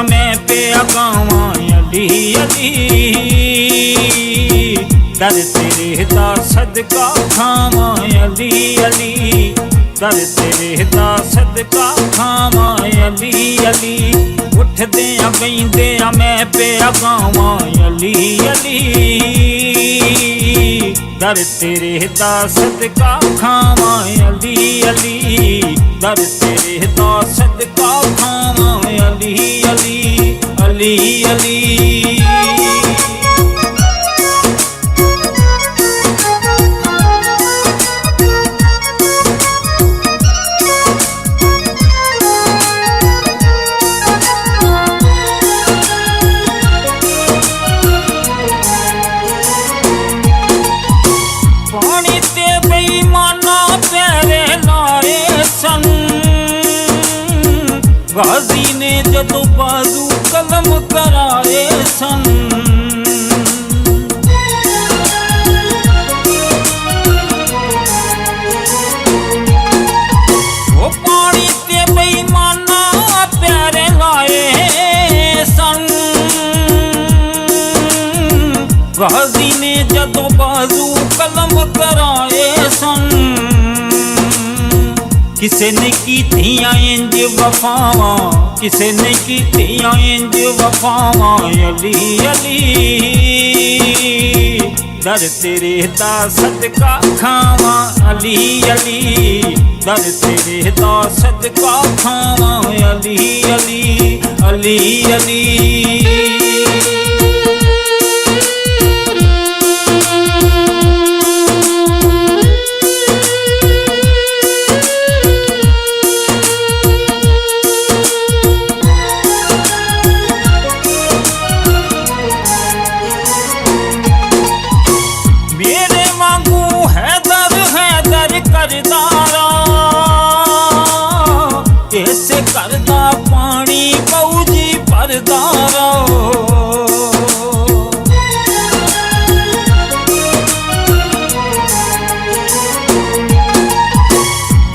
मैं पे अगावा अली अली दर तेरे दा सदका खावा अली अली दर तेरे दा सदका खावा अली अली उठदे बैंदे मैं पे अगावा अली अली दर तेरे दा सदका खावा अली अली दर तेरे दा सदका खावा अली अली अली अली गाजी ने जदों बाजू कलम कराए सन वो पानी ते बेईमाना प्यारे लाए सन गाजी ने जदों बाजू कलम कराए सन किसे ने की थियां इंज वफावा किसे ने की थियां इंज वफावा अली अली दर तेरे दा सदका खावा अली अली दर तेरे दा सदका खावा अली अली अली अली ऐसे करदा पानी पौजी परदारा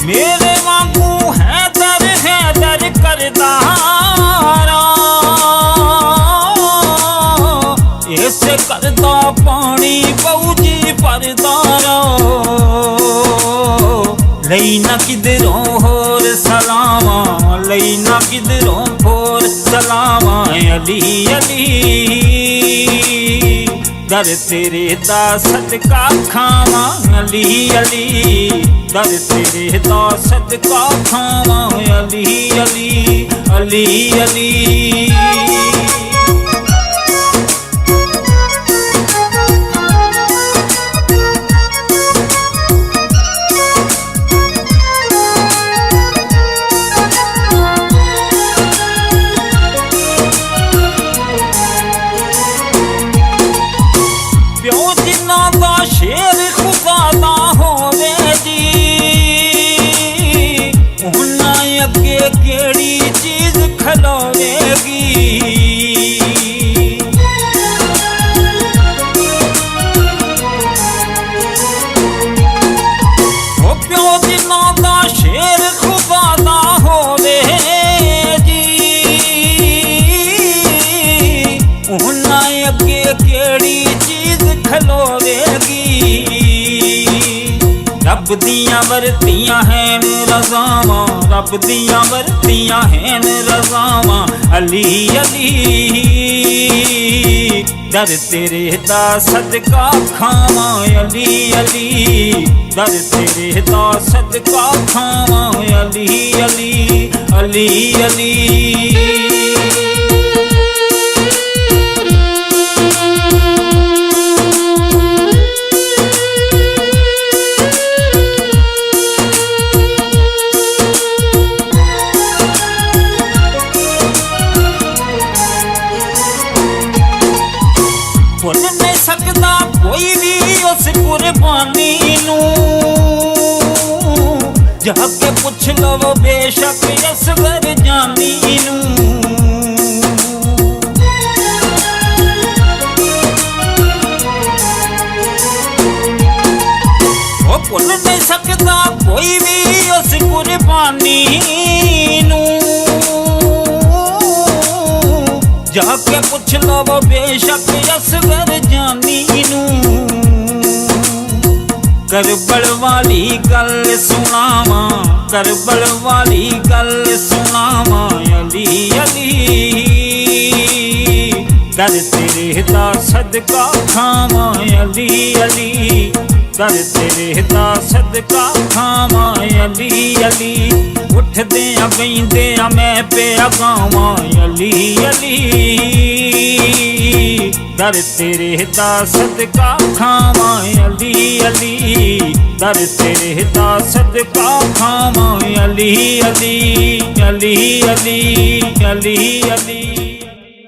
मेरे वांगू हैदर हैदर करदारा ऐसे करदा पानी पौजी परदारा लई ना किधरों होर सलामा लई ना किधरों होर सलामा अली अली दर तेरे दा सदका खावा अली अली दर तेरे दा सदका खावा अली अली अली अली शेर खुदा दा होवे जी उन्ना अगे केड़ी चीज खलोवेगी ओ प्यो दिना दा शेर खुदा दा होवे जी उन्ना अगे केड़ी चीज खलोवेगी रब दियां वरतियां हैं रज़ावां रब दियां वरतियां हैं रज़ावां अली अली दर तेरे दा सदका खावा अली अली दर तेरे दा सदका खावा अली अली अली अली भुल नहीं सकता कोई भी उस कुर्बानी नू जाके पूछ लो बेशक असगर जानी नू वो भुल नहीं सकता कोई भी उस कुर्बानी नू ਜਾ ਕੇ ਪੁੱਛ ਲਵੋ ਬੇਸ਼ੱਕ ਅਸਗਰ ਜਾਨੀ ਨੂੰ। ਕਰਬਲ ਵਾਲੀ ਗੱਲ ਸੁਣਾਵਾਂ, ਕਰਬਲ ਵਾਲੀ ਗੱਲ ਸੁਣਾਵਾਂ ਅਲੀ ਅਲੀ। ਦਰ ਤੇਰੇ ਦਾ ਸਦਕਾ ਖਾਵਾਂ ਅਲੀ ਅਲੀ। ਦਰ ਤੇਰੇ ਦਾ ਸਦਕਾ ਖਾਵਾਂ ਅਲੀ ਅਲੀ। ਉੱਠਦਿਆਂ ਬਹਿੰਦਿਆਂ ਮੈਂ ਪਿਆ ਗਾਵਾਂ ਅਲੀ ਅਲੀ। ਦਰ ਤੇਰੇ ਦਾ ਸਦਕਾ ਖਾਵਾਂ ਅਲੀ ਅਲੀ। ਦਰ ਤੇਰੇ ਦਾ ਸਦਕਾ ਖਾਵਾਂ ਅਲੀ ਅਲੀ। ਅਲੀ ਅਲੀ ਅਲੀ ਅਲੀ।